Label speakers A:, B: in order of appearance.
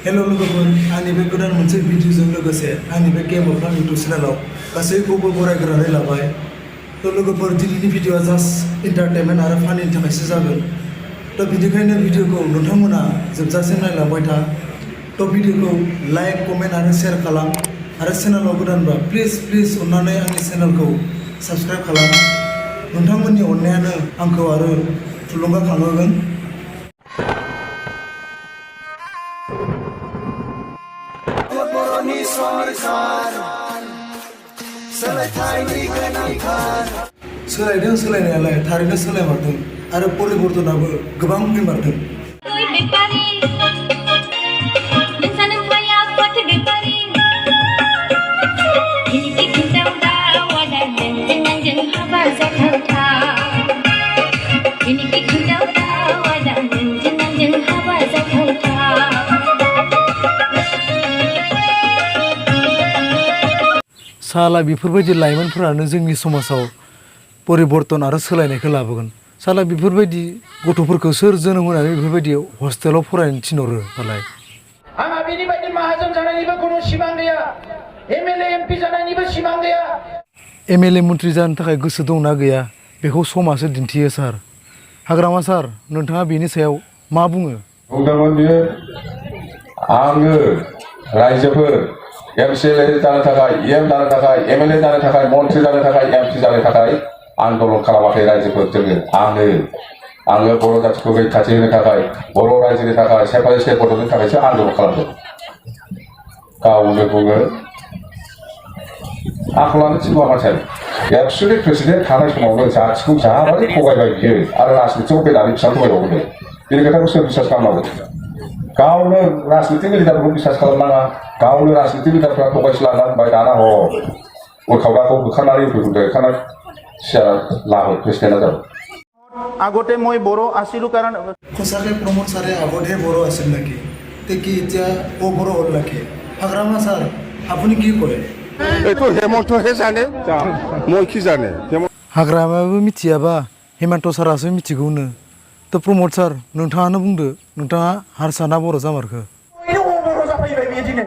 A: Hello लोगोफोर आंनि बे गोदान मोनसे भिडिअजों लोगोसे आंनि बे गेम अफ फ्लान इउटुब चेनेलाव गासैखौबो बरायग्रोनानै लाबाय। थ' लोगोफोर दिनैनि भिडिअआ जास्ट इन्टारटेनमेन्ट आरो फानिनि थाखायसो जागोन। थ' बिनिखायनो भिडिअखौ नोंथांमोना जोबजासिम नायलांबाय था। थ' भिडिअखौ लाइक कमेन्ट आरो शेयार खालाम आरो चेनेलाव गोदानबा प्लिज अननानै आंनि चेनेलखौ साबस्क्राइब खालाम। नोंथांमोननि अननायानो आंखौ आरो थुलुंगाखांहोगोन। सोलायदों सोलायनायालाय थारैनो सोलायमारदों आरो परिबर्तनाबो गोबां फैमारदों। साला बेफोरबायदि लाइमोनफोरानो जोंनि समाजाव परिबर्तन आरो सोलायनायखौ लाबोगोन। साला बेफोरबायदि गथ'फोरखौ सोर जोनोम होनानै बेफोरबायदि हस्टेलाव फरायनो थिनहरो दालाय?
B: आंहा बिनि बायदि माहाजोन जानायनिबो खुनु सिमां गैया, एमएलए एमपि जानायनिबो सिमां गैया।
A: एमएलए मन्त्रि जानो थाखाय गोसो दंना गैया बेखौ समासो दिन्थियो सार। हाग्रामा सार, नोंथाङा बेनि सायाव मा बुङो?
C: बुंदोंमोन बियो आङो रायजोफोर एमसिएलए जानो थाखाय, एम जानो थाखाय, एमएलए जानो थाखाय, मन्त्रि जानो थाखाय, एमपि जानो थाखाय आन्दलन खालामाखै रायजोफोर। आङो बर' जातिखौ रैखाथि होनो थाखाय, बर' रायजोनि थाखाय, सेपारेट स्टेट गथ'नि थाखायसो आन्दलन खालामदों। गावनो बुङो आखलानो थिनबा मानसिया एबसुलि प्रेसिडेन्ट थानाय समावनो जातिखौ जाबादि थगायबाय बियो आरो राजनितियाव फैनानै बिसां थगायबावो। बेनि खोथाखौ सोर बिसास खालामनांगौ? गावनो राजनितिक लिडारखौ बिसास खालामनाङा, गावनो राजनितिक लिडारफ्रा थगायस्लाना होनबाय। दाना उरखावदाखौ होखारनानै होखारनानै सियारा लाबो प्रेसिडेन्टआ जाबाय।
B: আগতে মই বড়ো আছিলো কাৰণ
A: সঁচাকৈ প্ৰমোদ ছাৰে আগতহে বড়ো আছিল নেকি? তে কি এতিয়া বড়ো হ'ল নেকি? হাগ্ৰামা ছাৰ, আপুনি কি কয়?
D: এইটো হেমন্তহে জানে, মই কি জানে?
A: हाग्रामायाबो मिथियाबा हेमन्त सारासो मिथिगौनो। थ' प्रमोद सार, नोंथाङानो बुंदो, नोंथाङा हारसा ना बर' जामारखो?